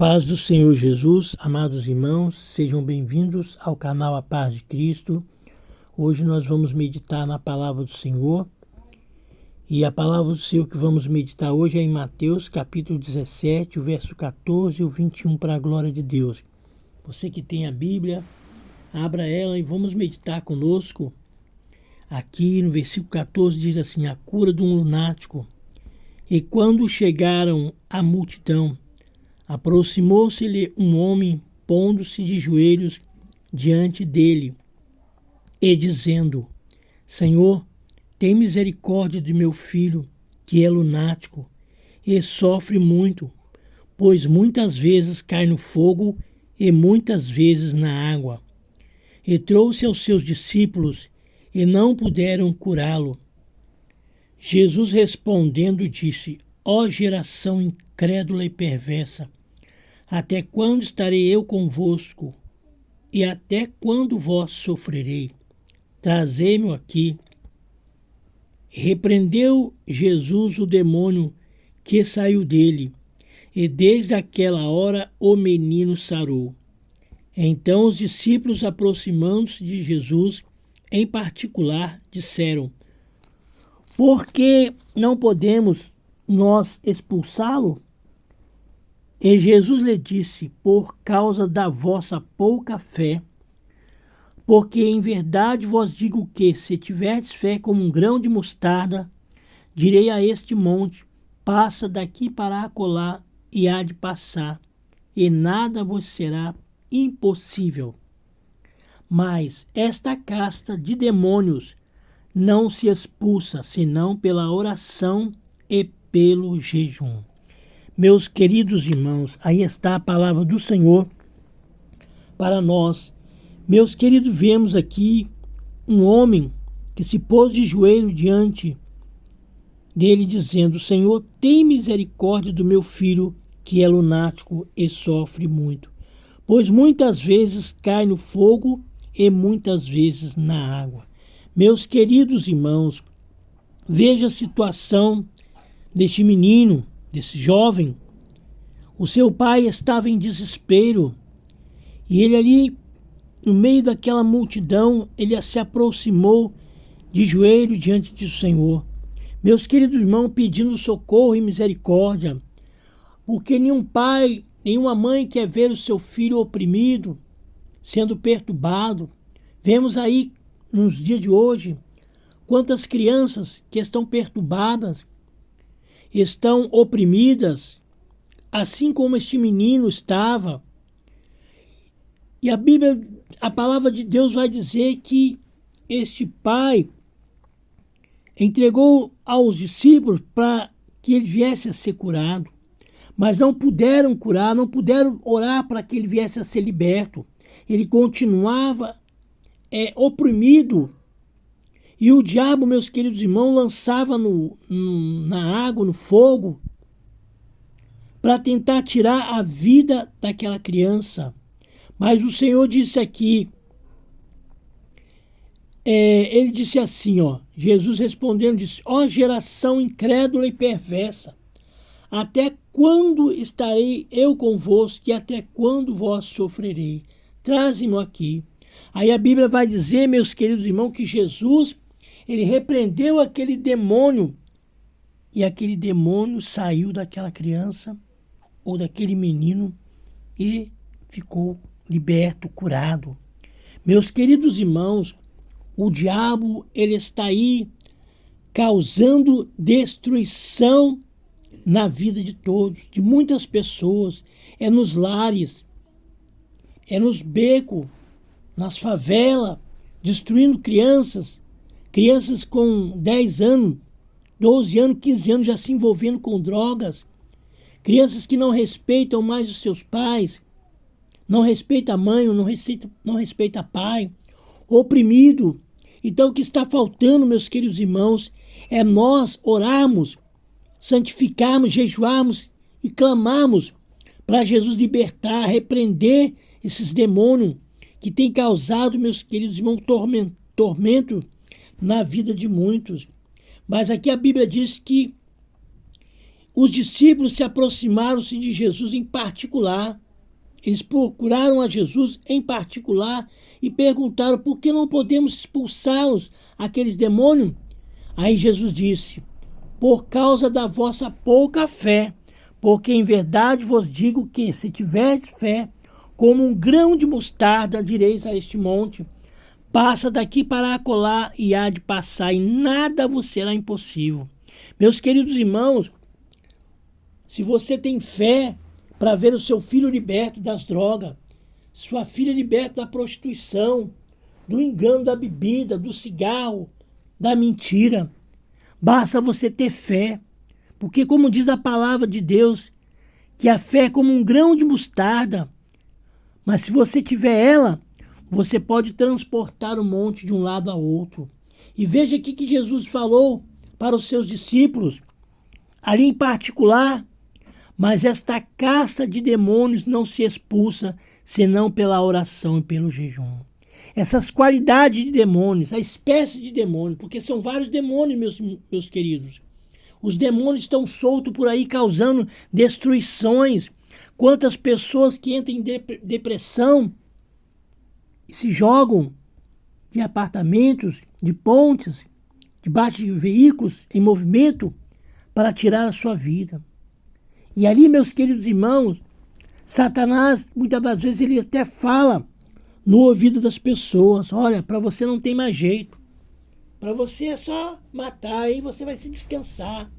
Paz do Senhor Jesus, amados irmãos, sejam bem-vindos ao canal A Paz de Cristo. Hoje nós vamos meditar na palavra do Senhor. E a palavra do Senhor que vamos meditar hoje é em Mateus capítulo 17, o verso 14 e o 21, para a glória de Deus. Você que tem a Bíblia, abra ela e vamos meditar conosco. Aqui no versículo 14 diz assim: a cura de um lunático. E quando chegaram à multidão, aproximou-se-lhe um homem, pondo-se de joelhos diante dele, e dizendo: Senhor, tem misericórdia de meu filho, que é lunático, e sofre muito, pois muitas vezes cai no fogo e muitas vezes na água. E trouxe aos seus discípulos, e não puderam curá-lo. Jesus respondendo disse: ó geração incrédula e perversa, até quando estarei eu convosco? E até quando vós sofrerei? Trazei-mo aqui. Repreendeu Jesus o demônio que saiu dele, e desde aquela hora o menino sarou. Então os discípulos, aproximando-se de Jesus, em particular, disseram: por que não podemos nós expulsá-lo? E Jesus lhe disse: por causa da vossa pouca fé. Porque em verdade vos digo que, se tiverdes fé como um grão de mostarda, direi a este monte: passa daqui para acolá, e há de passar, e nada vos será impossível. Mas esta casta de demônios não se expulsa, senão pela oração e pelo jejum. Meus queridos irmãos, aí está a palavra do Senhor para nós. Meus queridos, vemos aqui um homem que se pôs de joelho diante dele, dizendo: Senhor, tem misericórdia do meu filho, que é lunático e sofre muito, pois muitas vezes cai no fogo e muitas vezes na água. Meus queridos irmãos, veja a situação deste menino, desse jovem. O seu pai estava em desespero e ele ali, no meio daquela multidão, ele se aproximou de joelho diante do Senhor. Meus queridos irmãos, pedindo socorro e misericórdia, porque nenhum pai, nenhuma mãe quer ver o seu filho oprimido, sendo perturbado. Vemos aí, nos dias de hoje, quantas crianças que estão perturbadas, estão oprimidas, assim como este menino estava. E a Bíblia, a palavra de Deus vai dizer que este pai entregou aos discípulos para que ele viesse a ser curado, mas não puderam curar, não puderam orar para que ele viesse a ser liberto. Ele continuava oprimido. E o diabo, meus queridos irmãos, lançava na água, no fogo, para tentar tirar a vida daquela criança. Mas o Senhor disse aqui, ele disse assim, Jesus respondendo disse: ó geração incrédula e perversa, até quando estarei eu convosco e até quando vós sofrerei? Traze-mo aqui. Aí a Bíblia vai dizer, meus queridos irmãos, que Jesus, ele repreendeu aquele demônio, e aquele demônio saiu daquela criança ou daquele menino e ficou liberto, curado. Meus queridos irmãos, o diabo, ele está aí causando destruição na vida de todos, de muitas pessoas. É nos lares, é nos becos, nas favelas, destruindo crianças com 10 anos, 12 anos, 15 anos já se envolvendo com drogas, crianças que não respeitam mais os seus pais, não respeita a mãe, não respeita pai, oprimido. Então o que está faltando, meus queridos irmãos, é nós orarmos, santificarmos, jejuarmos e clamarmos para Jesus libertar, repreender esses demônios que têm causado, meus queridos irmãos, tormento na vida de muitos. Mas aqui a Bíblia diz que os discípulos se aproximaram-se de Jesus em particular. Eles procuraram a Jesus em particular e perguntaram por que não podemos expulsá-los, aqueles demônios. Aí Jesus disse: por causa da vossa pouca fé, porque em verdade vos digo que, se tiverdes fé, como um grão de mostarda, direis a este monte: passa daqui para acolá, e há de passar, e nada vos será impossível. Meus queridos irmãos, se você tem fé para ver o seu filho liberto das drogas, sua filha liberta da prostituição, do engano da bebida, do cigarro, da mentira, basta você ter fé. Porque, como diz a palavra de Deus, que a fé é como um grão de mostarda, mas se você tiver ela, você pode transportar o monte de um lado a outro. E veja aqui que Jesus falou para os seus discípulos, ali em particular: mas esta casta de demônios não se expulsa senão pela oração e pelo jejum. Essas qualidades de demônios, a espécie de demônio, porque são vários demônios, meus queridos. Os demônios estão soltos por aí causando destruições. Quantas pessoas que entram em depressão e se jogam de apartamentos, de pontes, debaixo de veículos em movimento para tirar a sua vida. E ali, meus queridos irmãos, Satanás, muitas das vezes, ele até fala no ouvido das pessoas: olha, para você não tem mais jeito. Para você é só matar, aí você vai se descansar.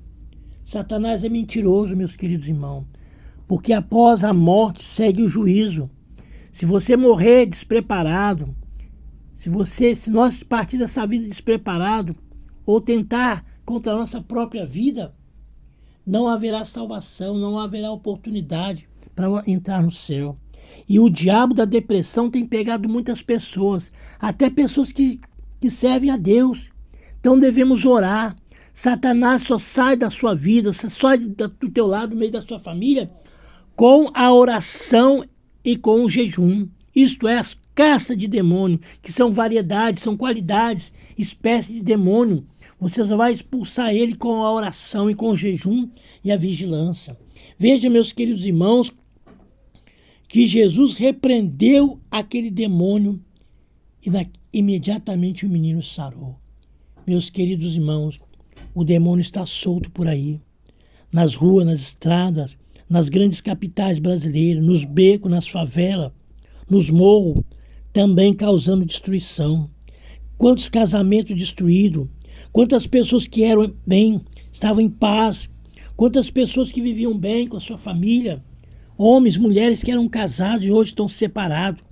Satanás é mentiroso, meus queridos irmãos, porque após a morte segue o juízo. Se você morrer despreparado, se nós partir dessa vida despreparado, ou tentar contra a nossa própria vida, não haverá salvação, não haverá oportunidade para entrar no céu. E o diabo da depressão tem pegado muitas pessoas, até pessoas que servem a Deus. Então devemos orar. Satanás só sai da sua vida, só sai do teu lado, no meio da sua família, com a oração e com o jejum. Isto é, as castas de demônio, que são variedades, são qualidades, espécies de demônio. Você só vai expulsar ele com a oração e com o jejum e a vigilância. Veja, meus queridos irmãos, que Jesus repreendeu aquele demônio e imediatamente o menino sarou. Meus queridos irmãos, o demônio está solto por aí, nas ruas, nas estradas, nas grandes capitais brasileiras, nos becos, nas favelas, nos morros, também causando destruição. Quantos casamentos destruídos, quantas pessoas que eram bem, estavam em paz, quantas pessoas que viviam bem com a sua família, homens, mulheres que eram casados e hoje estão separados.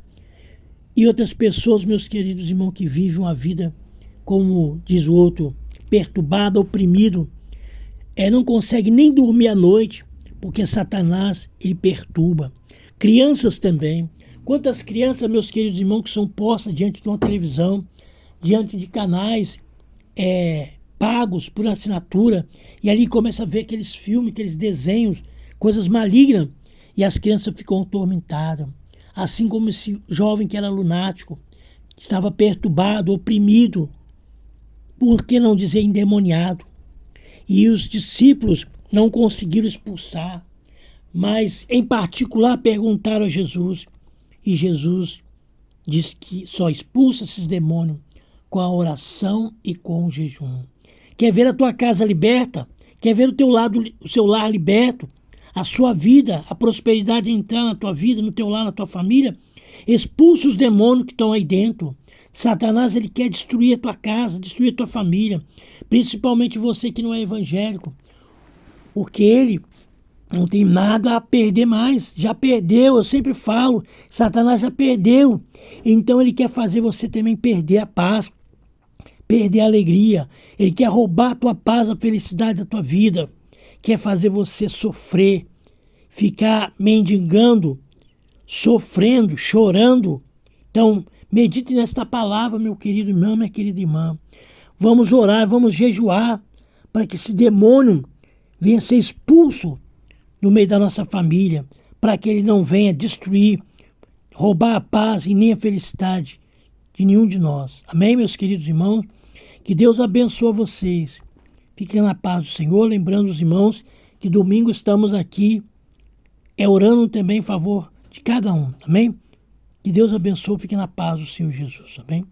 E outras pessoas, meus queridos irmãos, que vivem uma vida, como diz o outro, perturbada, oprimido, não consegue nem dormir à noite, porque Satanás, ele perturba. Crianças também. Quantas crianças, meus queridos irmãos, que são postas diante de uma televisão, diante de canais pagos por assinatura, e ali começa a ver aqueles filmes, aqueles desenhos, coisas malignas, e as crianças ficam atormentadas. Assim como esse jovem que era lunático, estava perturbado, oprimido, por que não dizer endemoniado? E os discípulos não conseguiram expulsar, mas em particular perguntaram a Jesus, e Jesus diz que só expulsa esses demônios com a oração e com o jejum. Quer ver a tua casa liberta? Quer ver o seu lar liberto? A sua vida, a prosperidade entrar na tua vida, no teu lar, na tua família? Expulsa os demônios que estão aí dentro. Satanás, ele quer destruir a tua casa, destruir a tua família, principalmente você que não é evangélico, porque ele não tem nada a perder mais, já perdeu, eu sempre falo, Satanás já perdeu, então ele quer fazer você também perder a paz, perder a alegria, ele quer roubar a tua paz, a felicidade da tua vida, quer fazer você sofrer, ficar mendigando, sofrendo, chorando. Então, medite nesta palavra, meu querido irmão, minha querida irmã. Vamos orar, vamos jejuar, para que esse demônio venha ser expulso no meio da nossa família, para que ele não venha destruir, roubar a paz e nem a felicidade de nenhum de nós. Amém, meus queridos irmãos? Que Deus abençoe vocês. Fiquem na paz do Senhor, lembrando os irmãos que domingo estamos aqui orando também em favor de cada um, amém? Que Deus abençoe, fique na paz do Senhor Jesus, amém?